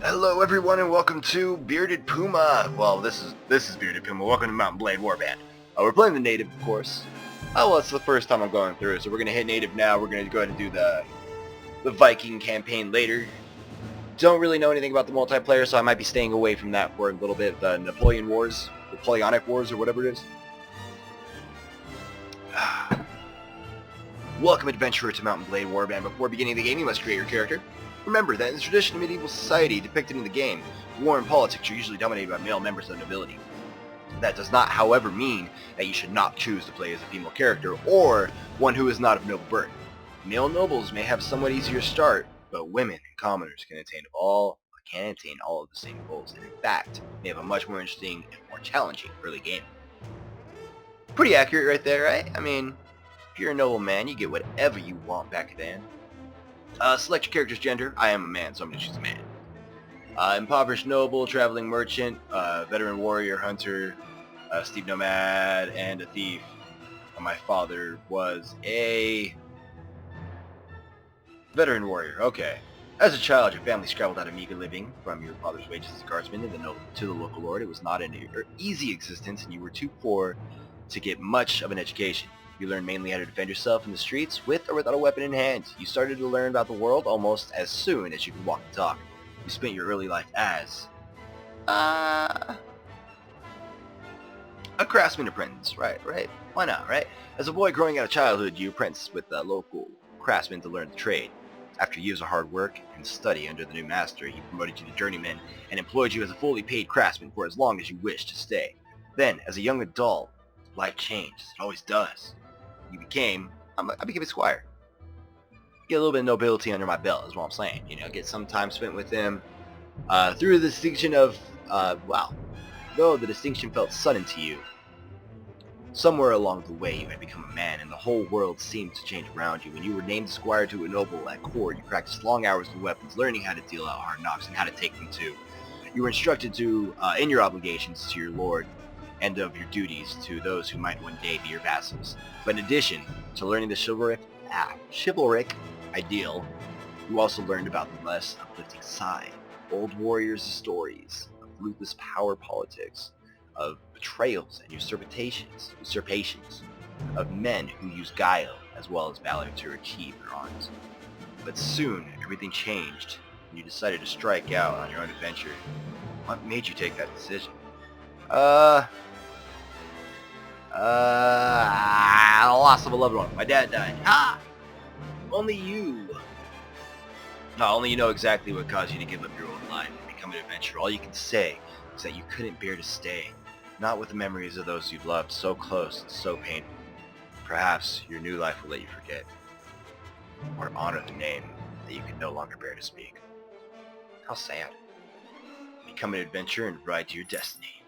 Hello everyone and welcome to Bearded Puma. Well, this is Bearded Puma. Welcome to Mountain Blade Warband. We're playing the native, of course. Well, it's the first time I'm going through, so we're gonna hit native now. We're gonna go ahead and do the Viking campaign later. Don't really know anything about the multiplayer, so I might be staying away from that for a little bit. The Napoleonic Wars, or whatever it is. Welcome, adventurer, to Mountain Blade Warband. Before beginning the game, you must create your character. Remember that in the tradition of medieval society depicted in the game, war and politics are usually dominated by male members of the nobility. That does not, however, mean that you should not choose to play as a female character or one who is not of noble birth. Male nobles may have somewhat easier start, but women and commoners can attain all of the same goals, and in fact, may have a much more interesting and more challenging early game. Pretty accurate right there, right? I mean, if you're a noble man, you get whatever you want back then. Select your character's gender. I am a man, so I'm going to choose a man. Impoverished noble, traveling merchant, veteran warrior, hunter, steep nomad, and a thief. My father was a veteran warrior. Okay. As a child, your family scrabbled out a meager living from your father's wages as a guardsman to the local lord. It was not an easy existence, and you were too poor to get much of an education. You learned mainly how to defend yourself in the streets with or without a weapon in hand. You started to learn about the world almost as soon as you could walk and talk. You spent your early life as a craftsman apprentice, right? Why not, right? As a boy growing out of childhood, you apprenticed with a local craftsman to learn the trade. After years of hard work and study under the new master, he promoted you to journeyman and employed you as a fully paid craftsman for as long as you wished to stay. Then, as a young adult, life changed, as it always does. I became a squire. Get a little bit of nobility under my belt is what I'm saying. You know, get some time spent with him. Through the distinction of, though the distinction felt sudden to you, somewhere along the way you had become a man and the whole world seemed to change around you. When you were named squire to a noble at court, you practiced long hours with weapons, learning how to deal out hard knocks and how to take them too. You were instructed to, in your obligations to your lord, and of your duties to those who might one day be your vassals. But in addition to learning the chivalric ideal, you also learned about the less uplifting side. Old warriors' stories of ruthless power politics, of betrayals and usurpations, of men who use guile as well as valor to achieve their ends. But soon, everything changed, and you decided to strike out on your own adventure. What made you take that decision? Loss of a loved one. My dad died. Only you know exactly what caused you to give up your old life and become an adventurer. All you can say is that you couldn't bear to stay, not with the memories of those you loved so close and so painful. Perhaps your new life will let you forget, or honor the name that you can no longer bear to speak. How sad. Become an adventurer and ride to your destiny.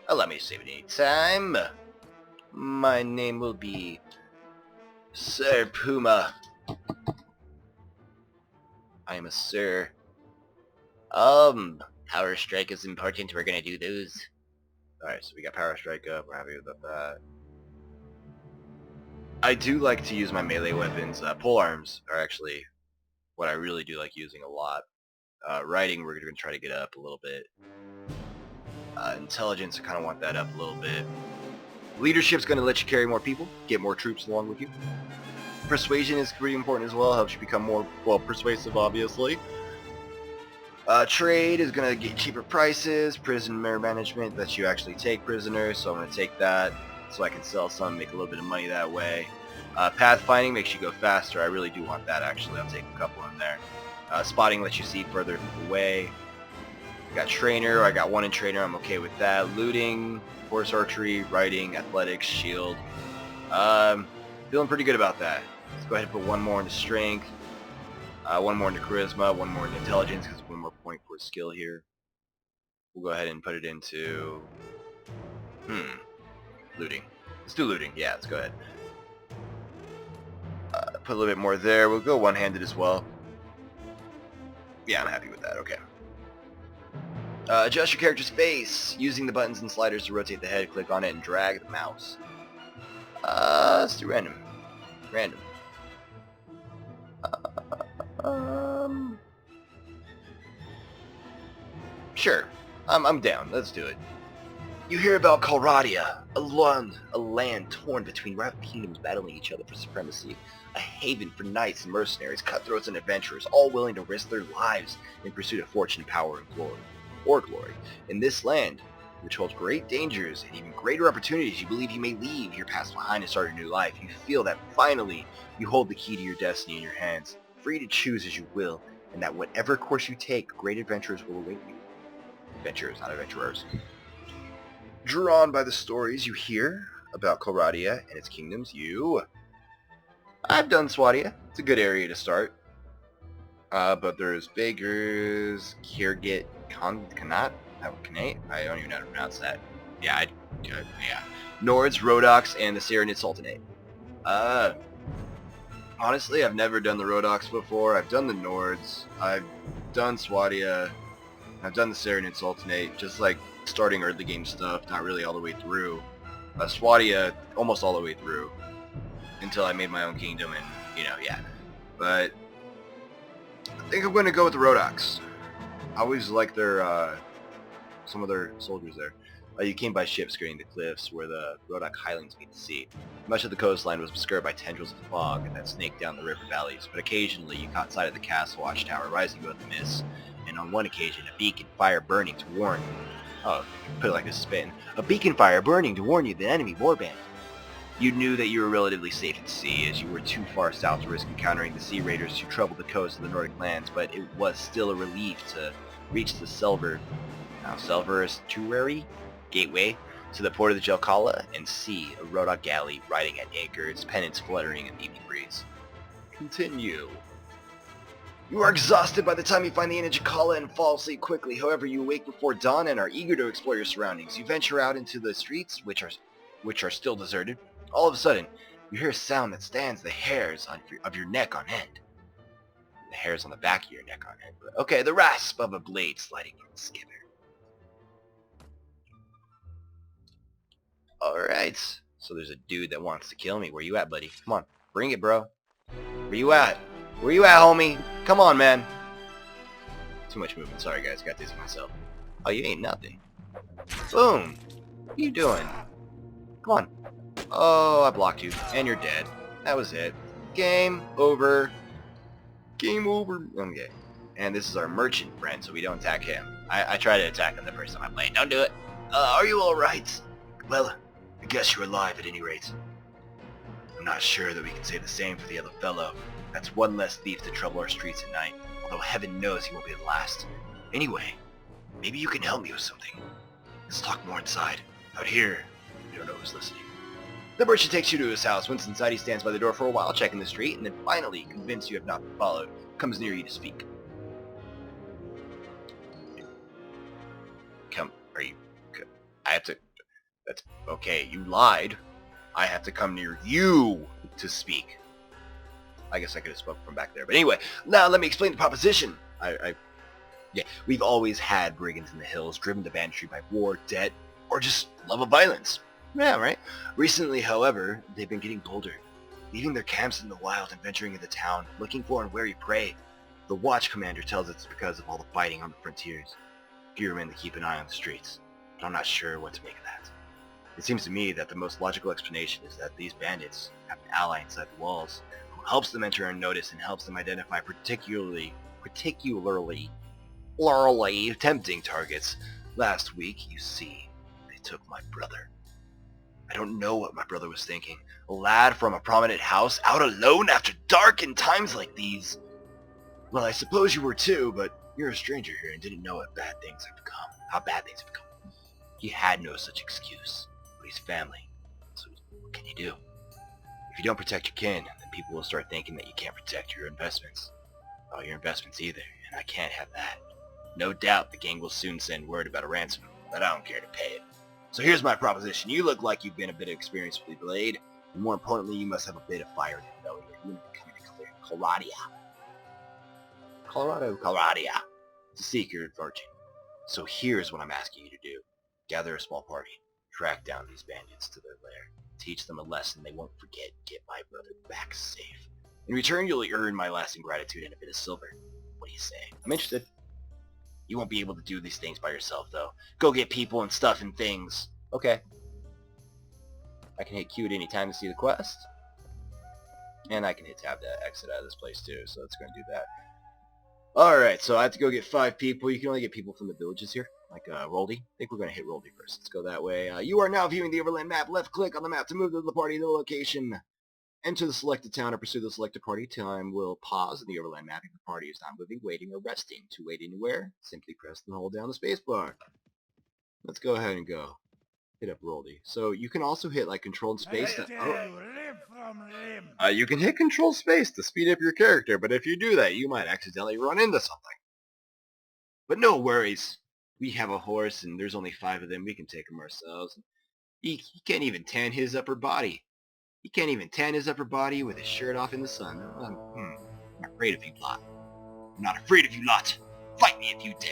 Allow me to save it any time. My name will be Sir Puma. I am a sir. Power strike is important. We're gonna do those. Alright, so we got power strike up. We're happy with that. I do like to use my melee weapons. Pole arms are actually what I really do like using a lot. Riding, we're gonna try to get up a little bit. Intelligence, I kind of want that up a little bit. Leadership's going to let you carry more people, get more troops along with you. Persuasion is pretty important as well, helps you become more, persuasive, obviously. Trade is going to get cheaper prices. Prisoner management lets you actually take prisoners, so I'm going to take that so I can sell some, make a little bit of money that way. Pathfinding makes you go faster. I really do want that, actually. I'll take a couple in there. Spotting lets you see further away. Got trainer, I got one in trainer, I'm okay with that. Looting, horse archery, riding, athletics, shield. Feeling pretty good about that. Let's go ahead and put one more into strength, one more into charisma, one more into intelligence, because one more point per skill here. We'll go ahead and put it into, looting. Let's do looting, yeah, let's go ahead. Put a little bit more there, we'll go one-handed as well. Yeah, I'm happy with that, okay. Adjust your character's face. Using the buttons and sliders to rotate the head, click on it and drag the mouse. Let's do random. Sure, I'm down. Let's do it. You hear about Calradia, a land torn between rival kingdoms battling each other for supremacy, a haven for knights and mercenaries, cutthroats and adventurers, all willing to risk their lives in pursuit of fortune, power, and glory. In this land, which holds great dangers and even greater opportunities, you believe you may leave your past behind and start a new life. You feel that finally you hold the key to your destiny in your hands, free to choose as you will, and that whatever course you take, great adventures will await you. Adventurers, not adventurers. Drawn by the stories you hear about Calradia and its kingdoms, I've done Swadia. It's a good area to start. But there's Beggars, Kirgit, Kanat, Kanate? I don't even know how to pronounce that. Yeah. Nords, Rhodoks, and the Cyrenid Sultanate. Honestly, I've never done the Rhodoks before. I've done the Nords. I've done Swadia. I've done the Cyrenid Sultanate, just like starting early game stuff, not really all the way through. Swadia, almost all the way through, until I made my own kingdom, and, yeah. But I think I'm going to go with the Rhodoks. I always like their, some of their soldiers there. You came by ship skirting the cliffs where the Rhodok highlands meet the sea. Much of the coastline was obscured by tendrils of fog that snaked down the river valleys, but occasionally you caught sight of the castle watchtower rising above the mist, and on one occasion a beacon fire burning to warn you. Oh, put it like this spin. A beacon fire burning to warn you of the enemy warband. You knew that you were relatively safe at sea, as you were too far south to risk encountering the sea raiders who troubled the coast of the Nordic lands, but it was still a relief to reach the Selverstuary gateway to the port of the Jelkala and see a Rhodok galley riding at anchor, its pennants fluttering in the evening breeze. Continue. You are exhausted by the time you find the inn at Jakala and fall asleep quickly. However, you awake before dawn and are eager to explore your surroundings. You venture out into the streets, which are still deserted. All of a sudden, you hear a sound that stands the hairs of your neck on end. The hairs on the back of your neck on end. Okay, the rasp of a blade sliding from the scabbard. Alright, so there's a dude that wants to kill me. Where you at, buddy? Come on, bring it, bro. Where you at? Where you at, homie? Come on, man. Too much movement. Sorry, guys. Got this myself. Oh, you ain't nothing. Boom. What are you doing? Come on. Oh, I blocked you. And you're dead. That was it. Game over. Game over. Okay. And this is our merchant friend, so we don't attack him. I tried to attack him the first time I played. Don't do it. Are you alright? Well, I guess you're alive at any rate. I'm not sure that we can say the same for the other fellow. That's one less thief to trouble our streets at night, although heaven knows he won't be the last. Anyway, maybe you can help me with something. Let's talk more inside. Out here, we don't know who's listening. The merchant takes you to his house. Once inside, he stands by the door for a while, checking the street, and then finally, convinced you have not been followed, comes near you to speak. I have to... That's okay, you lied. I have to come near you to speak. I guess I could have spoken from back there. But anyway, now let me explain the proposition. Yeah, we've always had brigands in the hills, driven to banditry by war, debt, or just love of violence. Yeah, right? Recently, however, they've been getting bolder, leaving their camps in the wild and venturing into town, looking for and wary prey. The watch commander tells us it's because of all the fighting on the frontiers. Gearmen to keep an eye on the streets. But I'm not sure what to make of that. It seems to me that the most logical explanation is that these bandits have an ally inside the walls who helps them enter unnoticed and helps them identify particularly tempting targets. Last week, you see, they took my brother. I don't know what my brother was thinking. A lad from a prominent house, out alone after dark in times like these. Well, I suppose you were too, but you're a stranger here and didn't know how bad things have become. He had no such excuse. His family. So what can you do? If you don't protect your kin, then people will start thinking that you can't protect your investments. Or your investments either, and I can't have that. No doubt the gang will soon send word about a ransom, but I don't care to pay it. So here's my proposition. You look like you've been a bit experienced with the blade, and more importantly, you must have a bit of fire in your belly. You're coming to clear Calradia. To seek your fortune. So here's what I'm asking you to do. Gather a small party. Track down these bandits to their lair. Teach them a lesson they won't forget. Get my brother back safe. In return, you'll earn my lasting gratitude and a bit of silver. What do you say? I'm interested. You won't be able to do these things by yourself, though. Go get people and stuff and things. Okay. I can hit Q at any time to see the quest. And I can hit tab to exit out of this place, too, so it's going to do that. Alright, so I have to go get 5 people. You can only get people from the villages here, like Roldy. I think we're going to hit Roldy first. Let's go that way. You are now viewing the overland map. Left click on the map to move to the party to the location. Enter the selected town or pursue the selected party. Time will pause in the overland map if the party is not moving, waiting, or resting. To wait anywhere, simply press and hold down the spacebar. Let's go ahead and go. Hit up Roldy. So you can also hit like control and space to... you can hit control space to speed up your character, but if you do that, you might accidentally run into something. But no worries. We have a horse, and there's only 5 of them. We can take them ourselves. He can't even tan his upper body. He can't even tan his upper body with his shirt off in the sun. I'm afraid of you lot. I'm not afraid of you lot. Fight me if you dare.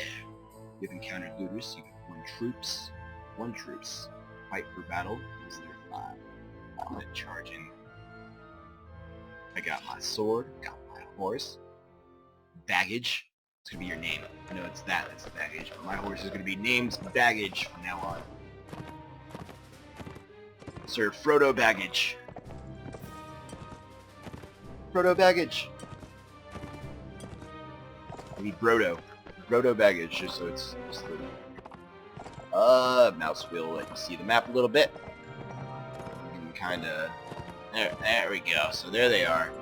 You've encountered looters. You have 1 troops. 1 troops. Fight for battle. Is there 5? I'm gonna charge in. I got my sword. Got my horse. Baggage. It's gonna be your name. I know it's that. That's the baggage. But my horse is gonna be named Baggage from now on. Sir Frodo Baggage. Frodo Baggage. Maybe Brodo. Brodo Baggage, just so it's just the mouse wheel let you see the map a little bit. And kinda there we go. So there they are.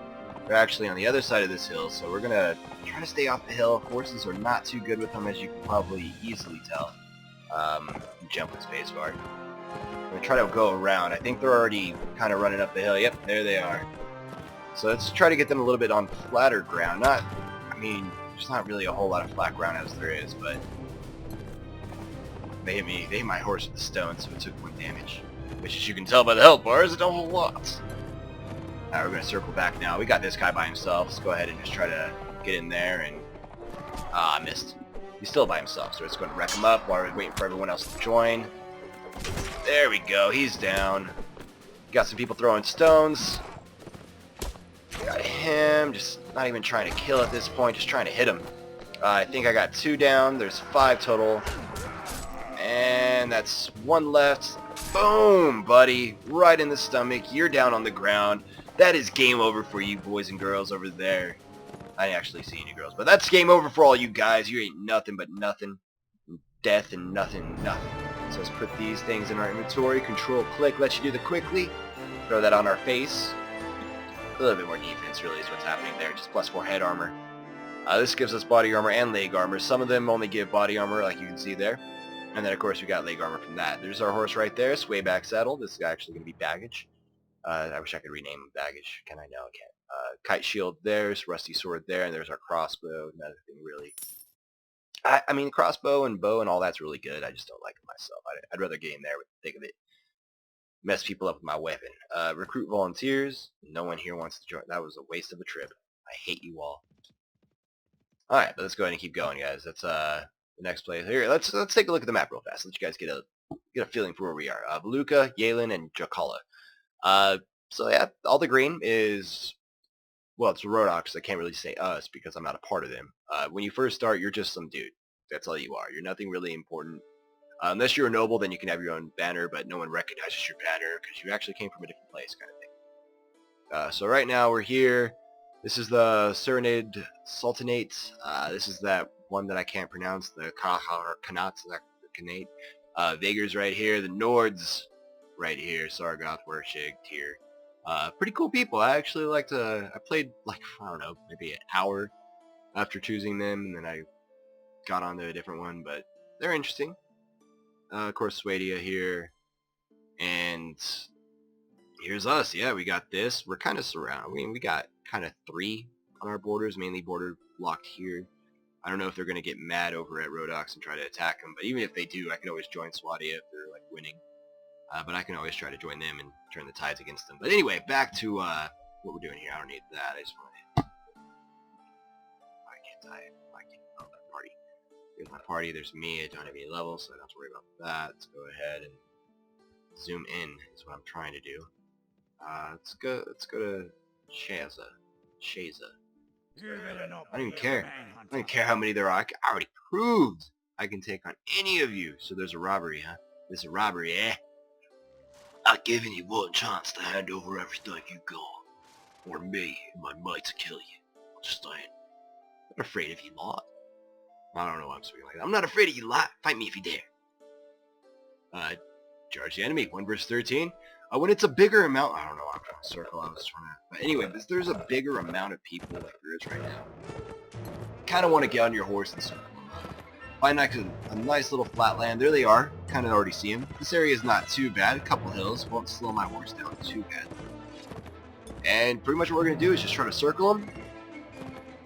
They're actually on the other side of this hill, so we're gonna try to stay off the hill. Horses are not too good with them, as you can probably easily tell. Jump with spacebar. I'm gonna try to go around. I think they're already kind of running up the hill. Yep, there they are. So let's try to get them a little bit on flatter ground. I mean, there's not really a whole lot of flat ground as there is, but they hit my horse with the stone, so it took 1 damage. Which, as you can tell by the health bar, is a whole lot. Alright, we're gonna circle back now. We got this guy by himself. Let's go ahead and just try to get in there and... I missed. He's still by himself, so it's going to wreck him up while we're waiting for everyone else to join. There we go, he's down. Got some people throwing stones. Got him, just not even trying to kill at this point, just trying to hit him. I think I got 2 down, there's 5 total. And that's 1 left. Boom, buddy. Right in the stomach. You're down on the ground. That is game over for you boys and girls over there. I didn't actually see any girls, but that's game over for all you guys. You ain't nothing but nothing. Death and nothing. So let's put these things in our inventory. Control click lets you do the quickly. Throw that on our face. A little bit more defense really is what's happening there. Just +4 head armor. This gives us body armor and leg armor. Some of them only give body armor, like you can see there. And then of course we got leg armor from that. There's our horse right there, sway back saddle. This is actually going to be baggage. I wish I could rename him baggage. Can I? No, I can't. Kite shield there's rusty sword there, and there's our crossbow. Nothing really. I mean, crossbow and bow and all that's really good. I just don't like it myself. I'd rather get in there with the thick of it. Mess people up with my weapon. Recruit volunteers. No one here wants to join. That was a waste of a trip. I hate you all. Alright, but let's go ahead and keep going, guys. That's the next place. Here, let's take a look at the map real fast. Let you guys get a feeling for where we are. Voluka, Yalen, and Jakala. So yeah, all the green is, well, it's Rodox. I can't really say us because I'm not a part of them. When you first start, you're just some dude. That's all you are. You're nothing really important. Unless you're a noble, then you can have your own banner, but no one recognizes your banner because you actually came from a different place, kind of thing. So right now we're here. This is the Serenade Sultanate. This is that one that I can't pronounce, the Khanats, Khanate. Vaegir's right here. The Nords right here. Sargoth, Wershig, Tyr. Pretty cool people. I actually like to... I played, like, I don't know, maybe an hour after choosing them, and then I got onto a different one, but they're interesting. Of course, Swadia here. And here's us. Yeah, we got this. We're kind of surrounded. I mean, we got kind of 3 on our borders, mainly border blocked here. I don't know if they're going to get mad over at Rodox and try to attack them, but even if they do, I can always join Swadia if they're, like, winning. But I can always try to join them and turn the tides against them. But anyway, back to what we're doing here. I don't need that. I just want to... Why can't I? Oh, that party. Here's my party. There's me. I don't have any levels, so I don't have to worry about that. Let's go ahead and zoom in is what I'm trying to do. Let's go to Shaza. I don't even care. I don't even care how many there are. I already proved I can take on any of you. So there's a robbery, huh? There's a robbery, eh? I've given you one chance to hand over everything you got, or me and my mate to kill you. Understand? I'm not afraid of you lot. I don't know why I'm speaking like that. I'm not afraid of you lot. Fight me if you dare. Charge the enemy. 1 versus 13. When it's a bigger amount, I don't know. I'm trying to circle. I was trying to. But anyway, there's a bigger amount of people like there is right now. Kind of want to get on your horse and circle them up. Find a nice little flat land. There they are. Kind of already see them. This area is not too bad. A couple hills. Won't slow my horse down too bad. And pretty much what we're going to do is just try to circle them.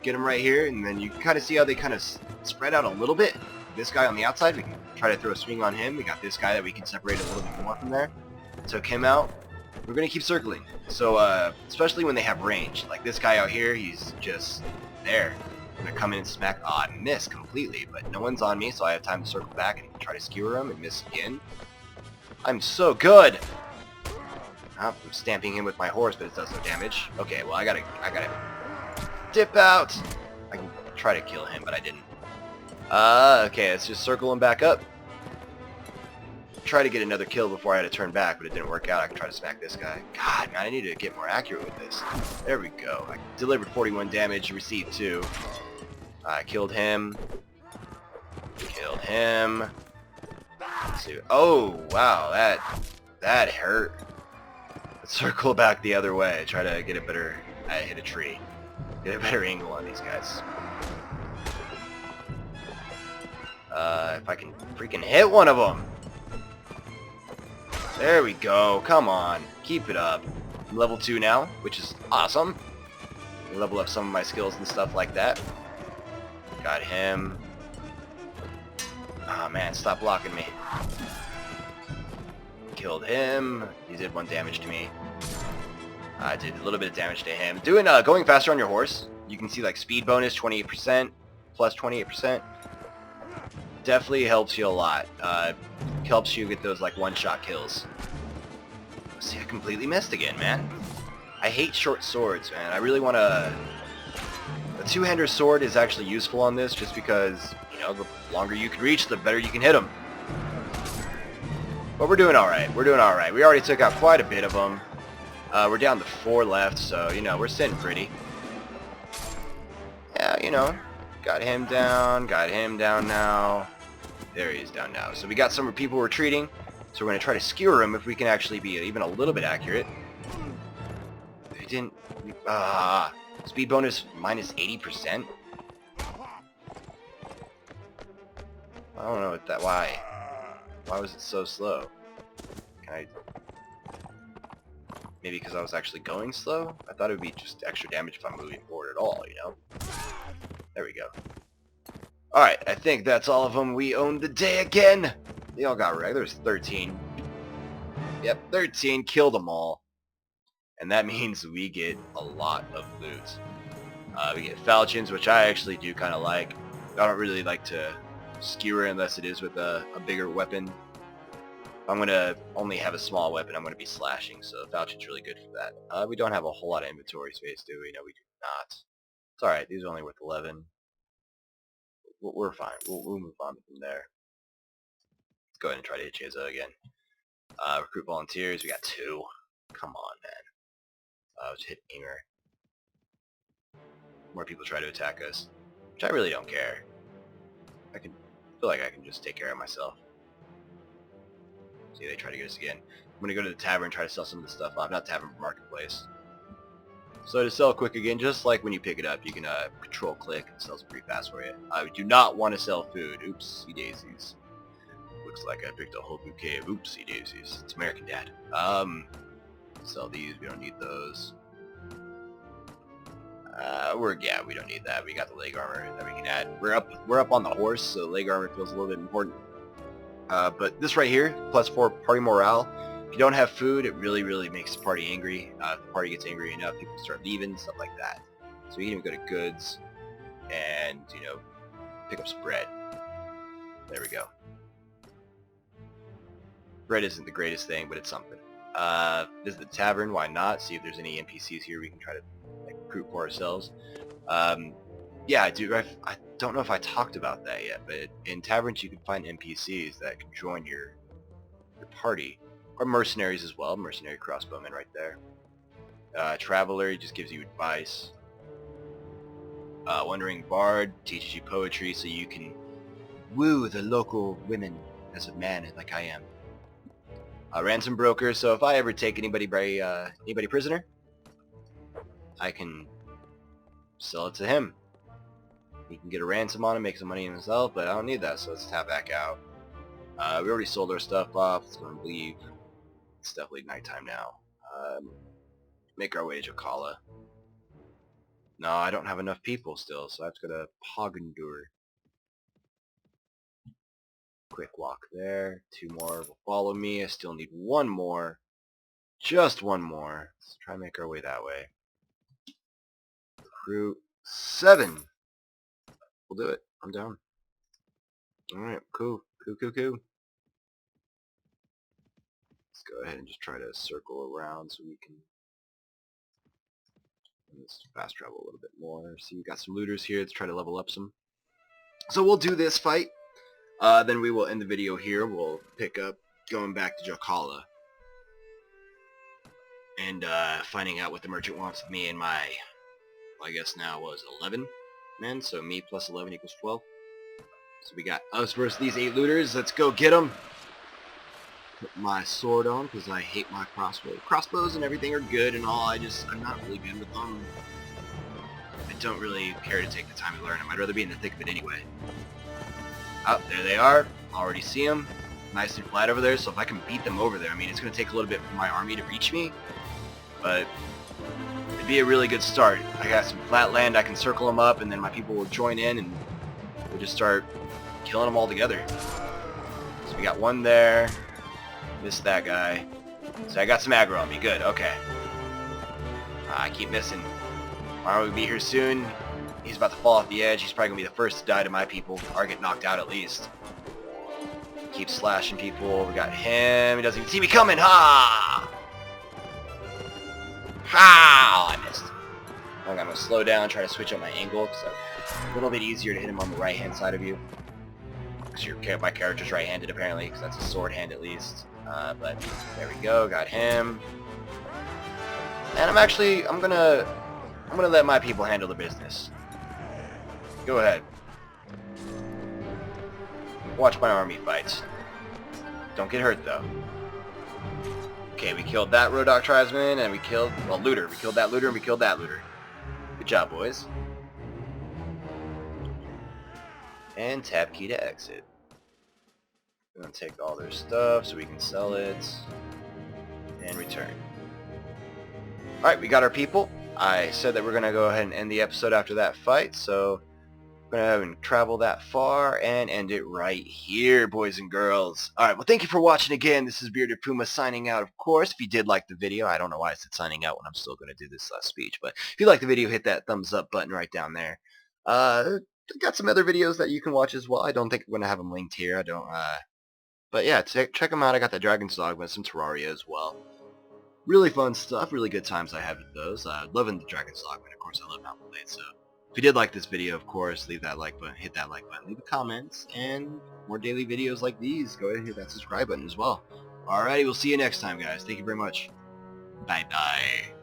Get them right here. And then you can kind of see how they kind of spread out a little bit. This guy on the outside, we can try to throw a swing on him. We got this guy that we can separate a little bit more from there. Took him out. We're going to keep circling. So, especially when they have range. Like this guy out here, he's just there. I'm going to come in and smack. Oh, I missed completely, but no one's on me, so I have time to circle back and try to skewer him and miss again. I'm so good! I'm stamping him with my horse, but it does no damage. Okay, well, I gotta dip out. I can try to kill him, but I didn't. Okay, let's just circle him back up. Try to get another kill before I had to turn back, but it didn't work out. I can try to smack this guy. God, man, I need to get more accurate with this. There we go. I delivered 41 damage, received 2. I killed him. Killed him. Let's see. Oh, wow, that hurt. Let's circle back the other way. Try to get a better... I hit a tree. Get a better angle on these guys. If I can freaking hit one of them. There we go. Come on. Keep it up. I'm level 2 now, which is awesome. I level up some of my skills and stuff like that. Got him. Oh man, stop blocking me. Killed him. He did 1 damage to me. I did a little bit of damage to him. Doing going faster on your horse. You can see like speed bonus 28%, plus 28%. Definitely helps you a lot. Helps you get those like one-shot kills. See, I completely missed again, man. I hate short swords, man. I really want to... A two-hander sword is actually useful on this just because, you know, the longer you can reach, the better you can hit them. But we're doing alright. We're doing alright. We already took out quite a bit of them. We're down to 4 left, so, you know, we're sitting pretty. Yeah, you know, got him down now. There he is down now. So we got some people retreating, so we're going to try to skewer him if we can actually be even a little bit accurate. They didn't... speed bonus minus 80%? I don't know what that... Why? Why was it so slow? Can I... Maybe because I was actually going slow? I thought it would be just extra damage if I'm moving forward at all, you know? There we go. Alright, I think that's all of them. We owned the day again! They all got wrecked. There's 13. Yep, 13. Killed them all. And that means we get a lot of loot. We get falchions, which I actually do kind of like. I don't really like to skewer unless it is with a bigger weapon. If I'm going to only have a small weapon, I'm going to be slashing, so falchion's really good for that. We don't have a whole lot of inventory space, do we? No, we do not. It's alright, these are only worth 11. We're fine. We'll move on from there. Let's go ahead and try to hit Chizo again. Recruit volunteers. We got 2. Come on, man. Let's hit Aimer. More people try to attack us, which I really don't care. I feel like I can just take care of myself. See, they try to get us again. I'm gonna go to the tavern and try to sell some of the stuff off. Not tavern, but marketplace. So to sell quick again, just like when you pick it up, you can control click. It sells pretty fast for you. We do not want to sell food. Oopsie daisies. Looks like I picked a whole bouquet of oopsie daisies. It's American Dad. Sell these. We don't need those. We don't need that. We got the leg armor that we can add. We're up on the horse, so leg armor feels a little bit important. But this right here, plus 4 party morale. If you don't have food, it really, really makes the party angry. If the party gets angry enough, people start leaving, stuff like that. So you can even go to goods and, you know, pick up some bread. There we go. Bread isn't the greatest thing, but it's something. Visit the tavern, why not? See if there's any NPCs here we can try to like, recruit for ourselves. Yeah, I do. I don't know if I talked about that yet, but in taverns you can find NPCs that can join your party, or mercenaries as well. Mercenary crossbowman right there. Traveler, he just gives you advice. Wandering bard teaches you poetry so you can woo the local women as a man like I am. Ransom broker, so if I ever take anybody prisoner, I can sell it to him. He can get a ransom on it, make some money himself, but I don't need that, so let's tap back out. We already sold our stuff off. Let's go and leave. It's definitely nighttime now. Make our way to Jakala. No, I don't have enough people still, so I have to go to Pogandur. Quick walk there. 2 more will follow me. I still need 1 more. Just 1 more. Let's try and make our way that way. Recruit 7. We'll do it. I'm down. Alright, cool. Cool. Let's go ahead and just try to circle around so we can let's fast travel a little bit more. See, we got some looters here. Let's try to level up some. So we'll do this fight. Then we will end the video here. We'll pick up going back to Jakala and finding out what the merchant wants of me and my, well, I guess now was 11 men. So me plus 11 equals 12. So we got us versus these 8 looters. Let's go get them. Put my sword on because I hate my crossbow. Crossbows and everything are good and all. I'm not really good with them. I don't really care to take the time to learn them. I'd rather be in the thick of it anyway. Oh, there they are. Already see them. Nice and flat over there, so if I can beat them over there, I mean, it's going to take a little bit for my army to reach me, but it'd be a really good start. I got some flat land, I can circle them up, and then my people will join in, and we'll just start killing them all together. So we got 1 there. Missed that guy. So I got some aggro on me. Good, okay. I keep missing. Mario will be here soon. He's about to fall off the edge. He's probably going to be the first to die to my people, or get knocked out at least. Keep slashing people. We got him. He doesn't even see me coming. Ha! Ha! I missed. I'm going to slow down, try to switch up my angle, so a little bit easier to hit him on the right-hand side of you. Because my character's right-handed, apparently, because that's a sword hand at least. But there we go. Got him. And I'm gonna let my people handle the business. Go ahead. Watch my army fights. Don't get hurt though. Okay, we killed that Rodok tribesman, and we killed, well, looter. We killed that looter, and we killed that looter. Good job, boys. And tab key to exit. We're gonna take all their stuff so we can sell it and return. Alright, we got our people. I said that we're gonna go ahead and end the episode after that fight, so we're gonna have and travel that far and end it right here, boys and girls. Alright, well, thank you for watching again. This is Bearded Puma signing out, of course. If you did like the video, I don't know why I said signing out when I'm still gonna do this speech, but if you like the video, hit that thumbs up button right down there. I got some other videos that you can watch as well. I don't think I'm gonna have them linked here. I don't but yeah, check them out. I got the Dragon's Dogma, some Terraria as well. Really fun stuff, really good times I had with those. Loving the Dragon's Dogma, of course I love Mountain Blade, so if you did like this video, of course, leave that like button, hit that like button, leave a comment, and more daily videos like these, go ahead and hit that subscribe button as well. Alrighty, we'll see you next time, guys. Thank you very much. Bye-bye.